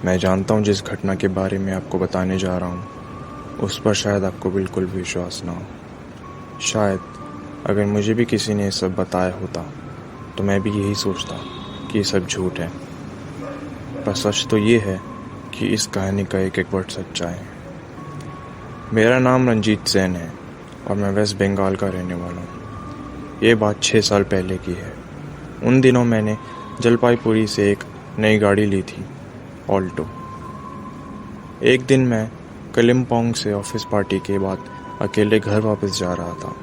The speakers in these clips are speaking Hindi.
मैं जानता हूँ जिस घटना के बारे में आपको बताने जा रहा हूँ उस पर शायद आपको बिल्कुल भी विश्वास ना हो। शायद अगर मुझे भी किसी ने ये सब बताया होता तो मैं भी यही सोचता कि ये सब झूठ है। पर सच तो ये है कि इस कहानी का एक एक वर्ड सच्चा है। मेरा नाम रंजीत सेन है और मैं वेस्ट बंगाल का रहने वाला हूँ। ये बात 6 साल पहले की है। उन दिनों मैंने जलपाईगुड़ी से एक नई गाड़ी ली थी, ऑल्टो। एक दिन मैं कलिम्पोंग से ऑफिस पार्टी के बाद अकेले घर वापस जा रहा था।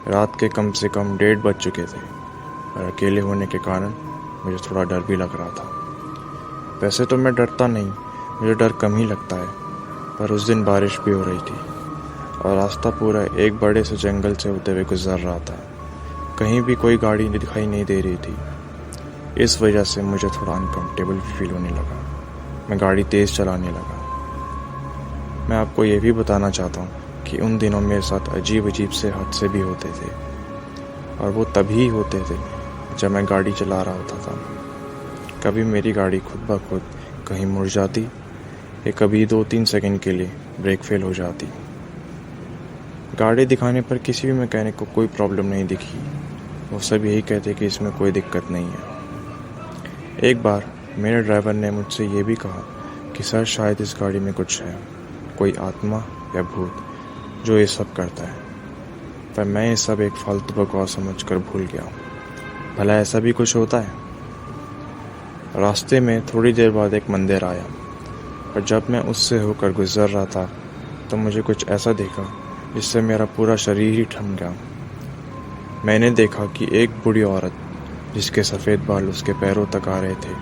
रात के कम से कम 1:30 बज चुके थे और अकेले होने के कारण मुझे थोड़ा डर भी लग रहा था। वैसे तो मैं डरता नहीं, मुझे डर कम ही लगता है, पर उस दिन बारिश भी हो रही थी और रास्ता पूरा एक बड़े से जंगल से होते हुए गुजर रहा था। कहीं भी कोई गाड़ी दिखाई नहीं दे रही थी। इस वजह से मुझे थोड़ा अनकंफर्टेबल भी फील होने लगा। मैं गाड़ी तेज़ चलाने लगा। मैं आपको ये भी बताना चाहता हूँ कि उन दिनों मेरे साथ अजीब अजीब से हादसे भी होते थे और वो तभी होते थे जब मैं गाड़ी चला रहा होता था। कभी मेरी गाड़ी खुद ब खुद कहीं मुड़ जाती या कभी 2-3 सेकंड के लिए ब्रेक फेल हो जाती। गाड़ी दिखाने पर किसी भी मैकेनिक को कोई प्रॉब्लम नहीं दिखी। वो सब यही कहते कि इसमें कोई दिक्कत नहीं है। एक बार मेरे ड्राइवर ने मुझसे ये भी कहा कि सर शायद इस गाड़ी में कुछ है, कोई आत्मा या भूत जो ये सब करता है। पर मैं ये सब एक फालतू बकवास समझकर भूल गया। भला ऐसा भी कुछ होता है? रास्ते में थोड़ी देर बाद एक मंदिर आया और जब मैं उससे होकर गुजर रहा था तो मुझे कुछ ऐसा देखा जिससे मेरा पूरा शरीर ही थम गया। मैंने देखा कि एक बूढ़ी औरत जिसके सफ़ेद बाल उसके पैरों तक आ रहे थे,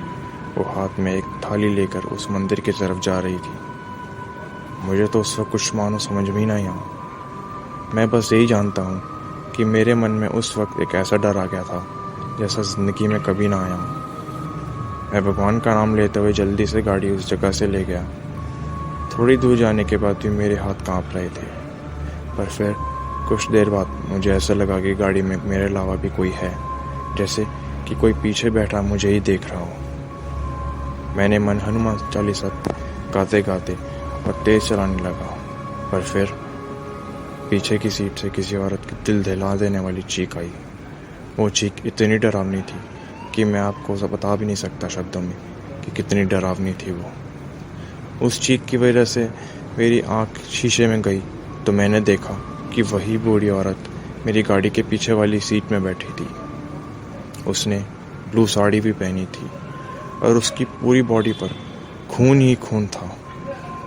वो हाथ में एक थाली लेकर उस मंदिर की तरफ जा रही थी। मुझे तो उस वक्त कुछ मानो समझ में ही नहीं आया। मैं बस यही जानता हूँ कि मेरे मन में उस वक्त एक ऐसा डर आ गया था जैसा ज़िंदगी में कभी ना आया हूँ। मैं भगवान का नाम लेते हुए जल्दी से गाड़ी उस जगह से ले गया। थोड़ी दूर जाने के बाद भी मेरे हाथ कांप रहे थे, पर फिर कुछ देर बाद मुझे ऐसा लगा कि गाड़ी में मेरे अलावा भी कोई है, जैसे कि कोई पीछे बैठा मुझे ही देख रहा हो। मैंने मन हनुमान चालीसा गाते गाते और तेज़ चलाने लगा, पर फिर पीछे की सीट से किसी औरत की दिल दहला देने वाली चीख आई। वो चीख इतनी डरावनी थी कि मैं आपको बता भी नहीं सकता शब्दों में कि कितनी डरावनी थी वो। उस चीख की वजह से मेरी आंख शीशे में गई तो मैंने देखा कि वही बूढ़ी औरत मेरी गाड़ी के पीछे वाली सीट में बैठी थी। उसने ब्लू साड़ी भी पहनी थी और उसकी पूरी बॉडी पर खून ही खून था,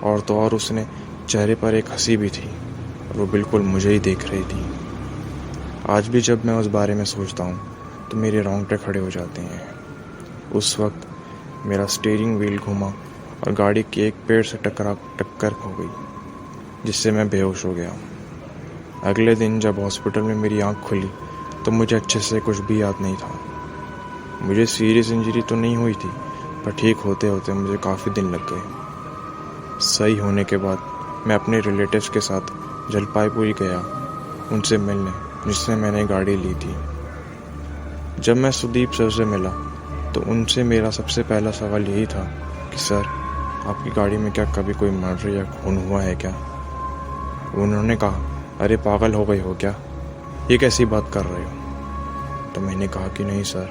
और तो और उसने चेहरे पर एक हंसी भी थी और वो बिल्कुल मुझे ही देख रही थी। आज भी जब मैं उस बारे में सोचता हूँ तो मेरे रोंगटे खड़े हो जाते हैं। उस वक्त मेरा स्टीयरिंग व्हील घुमा और गाड़ी के एक पेड़ से टक्कर हो गई, जिससे मैं बेहोश हो गया। अगले दिन जब हॉस्पिटल में मेरी आंख खुली तो मुझे अच्छे से कुछ भी याद नहीं था। मुझे सीरियस इंजरी तो नहीं हुई थी, पर ठीक होते होते मुझे काफ़ी दिन लग गए। सही होने के बाद मैं अपने रिलेटिव्स के साथ जलपाईगुड़ी गया उनसे मिलने, जिससे मैंने गाड़ी ली थी। जब मैं सुदीप सर से मिला तो उनसे मेरा सबसे पहला सवाल यही था कि सर आपकी गाड़ी में क्या कभी कोई मर्डर या खून हुआ है क्या? उन्होंने कहा, अरे पागल हो गए हो क्या, ये कैसी बात कर रहे हो? तो मैंने कहा कि नहीं सर,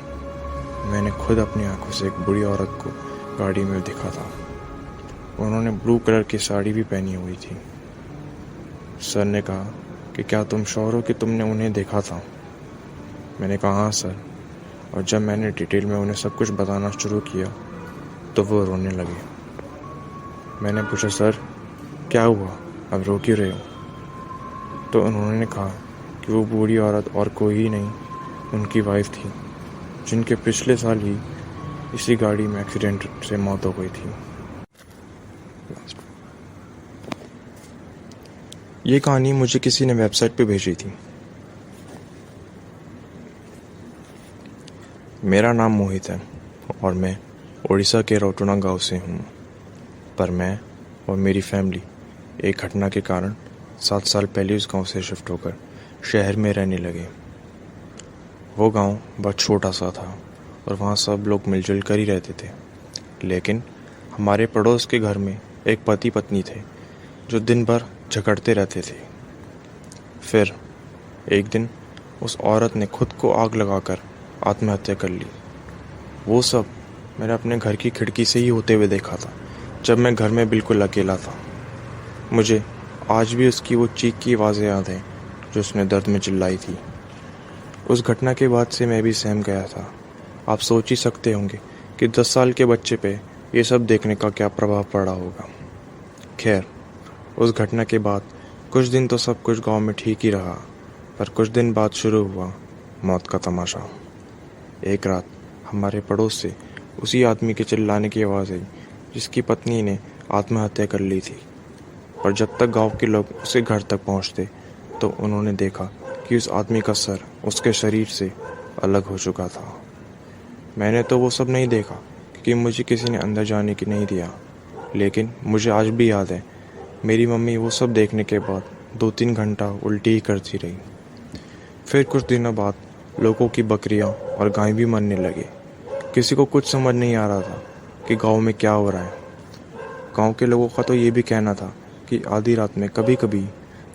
मैंने खुद अपनी आंखों से एक बुरी औरत को गाड़ी में देखा था। उन्होंने ब्लू कलर की साड़ी भी पहनी हुई थी। सर ने कहा कि क्या तुम श्योर हो कि तुमने उन्हें देखा था? मैंने कहा हाँ सर, और जब मैंने डिटेल में उन्हें सब कुछ बताना शुरू किया तो वो रोने लगे। मैंने पूछा सर क्या हुआ, अब रो क्यों रहे हो? तो उन्होंने कहा कि वो बूढ़ी औरत और कोई ही नहीं, उनकी वाइफ थी, जिनके पिछले साल ही इसी गाड़ी में एक्सीडेंट से मौत हो गई थी। ये कहानी मुझे किसी ने वेबसाइट पे भेजी थी। मेरा नाम मोहित है और मैं उड़ीसा के रौटुना गांव से हूँ। पर मैं और मेरी फैमिली एक घटना के कारण 7 साल पहले उस गांव से शिफ्ट होकर शहर में रहने लगे। वो गांव बहुत छोटा सा था और वहाँ सब लोग मिलजुल कर ही रहते थे, लेकिन हमारे पड़ोस के घर में एक पति पत्नी थे जो दिन भर झगड़ते रहते थे। फिर एक दिन उस औरत ने खुद को आग लगाकर आत्महत्या कर ली। वो सब मैंने अपने घर की खिड़की से ही होते हुए देखा था, जब मैं घर में बिल्कुल अकेला था। मुझे आज भी उसकी वो चीख की आवाज़ें याद हैं जो उसने दर्द में चिल्लाई थी। उस घटना के बाद से मैं भी सहम गया था। आप सोच ही सकते होंगे कि 10 साल के बच्चे पे ये सब देखने का क्या प्रभाव पड़ा होगा। खैर, उस घटना के बाद कुछ दिन तो सब कुछ गांव में ठीक ही रहा, पर कुछ दिन बाद शुरू हुआ मौत का तमाशा। एक रात हमारे पड़ोस से उसी आदमी के चिल्लाने की आवाज़ आई जिसकी पत्नी ने आत्महत्या कर ली थी। पर जब तक गांव के लोग उसके घर तक पहुंचते तो उन्होंने देखा कि उस आदमी का सर उसके शरीर से अलग हो चुका था। मैंने तो वो सब नहीं देखा क्योंकि मुझे किसी ने अंदर जाने की नहीं दिया, लेकिन मुझे आज भी याद है मेरी मम्मी वो सब देखने के बाद 2-3 घंटा उल्टी ही करती रही। फिर कुछ दिनों बाद लोगों की बकरियां और गाय भी मरने लगे। किसी को कुछ समझ नहीं आ रहा था कि गांव में क्या हो रहा है। गांव के लोगों का तो ये भी कहना था कि आधी रात में कभी कभी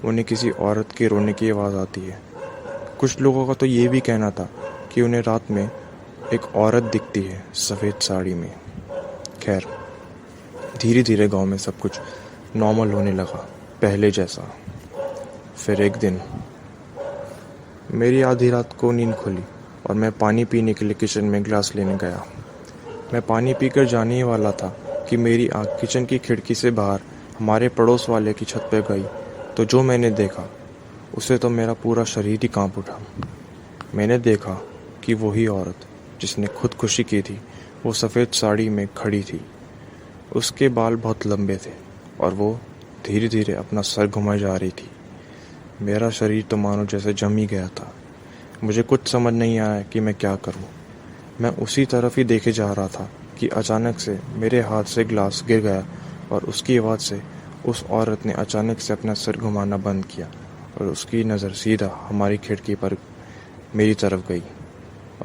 उन्हें किसी औरत के रोने की आवाज़ आती है। कुछ लोगों का तो ये भी कहना था कि उन्हें रात में एक औरत दिखती है सफ़ेद साड़ी में। खैर, धीरे धीरे गांव में सब कुछ नॉर्मल होने लगा, पहले जैसा। फिर एक दिन मेरी आधी रात को नींद खुली और मैं पानी पीने के लिए किचन में गिलास लेने गया। मैं पानी पीकर जाने ही वाला था कि मेरी आँख किचन की खिड़की से बाहर हमारे पड़ोस वाले की छत पर गई, तो जो मैंने देखा उसे तो मेरा पूरा शरीर ही कांप उठा। मैंने देखा कि वही औरत जिसने खुदकुशी की थी वो सफ़ेद साड़ी में खड़ी थी। उसके बाल बहुत लंबे थे और वो धीरे धीरे अपना सर घुमाए जा रही थी। मेरा शरीर तो मानो जैसे जम ही गया था। मुझे कुछ समझ नहीं आया कि मैं क्या करूं। मैं उसी तरफ ही देखे जा रहा था कि अचानक से मेरे हाथ से गिलास गिर गया और उसकी आवाज़ से उस औरत ने अचानक से अपना सर घुमाना बंद किया और उसकी नज़र सीधा हमारी खिड़की पर मेरी तरफ गई।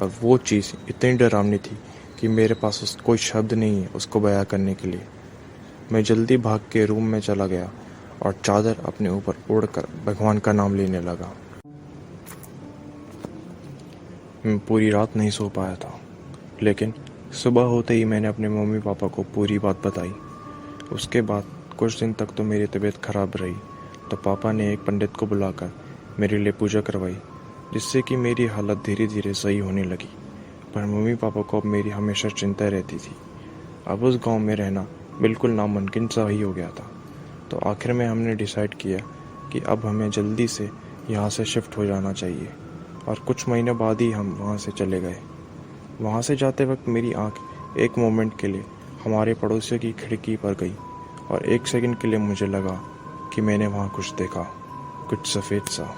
और वो चीज़ इतनी डरावनी थी कि मेरे पास कोई शब्द नहीं है उसको बयां करने के लिए। मैं जल्दी भाग के रूम में चला गया और चादर अपने ऊपर ओढ़कर भगवान का नाम लेने लगा। मैं पूरी रात नहीं सो पाया था, लेकिन सुबह होते ही मैंने अपने मम्मी पापा को पूरी बात बताई। उसके बाद कुछ दिन तक तो मेरी तबीयत खराब रही, तो पापा ने एक पंडित को बुलाकर मेरे लिए पूजा करवाई, जिससे कि मेरी हालत धीरे धीरे सही होने लगी। पर मम्मी पापा को अब मेरी हमेशा चिंता रहती थी। अब उस गांव में रहना बिल्कुल नामुमकिन सा ही हो गया था। तो आखिर में हमने डिसाइड किया कि अब हमें जल्दी से यहाँ से शिफ्ट हो जाना चाहिए, और कुछ महीने बाद ही हम वहाँ से चले गए। वहाँ से जाते वक्त मेरी आँख एक मोमेंट के लिए हमारे पड़ोसियों की खिड़की पर गई और 1 सेकंड के लिए मुझे लगा कि मैंने वहाँ कुछ देखा, कुछ सफ़ेद सा।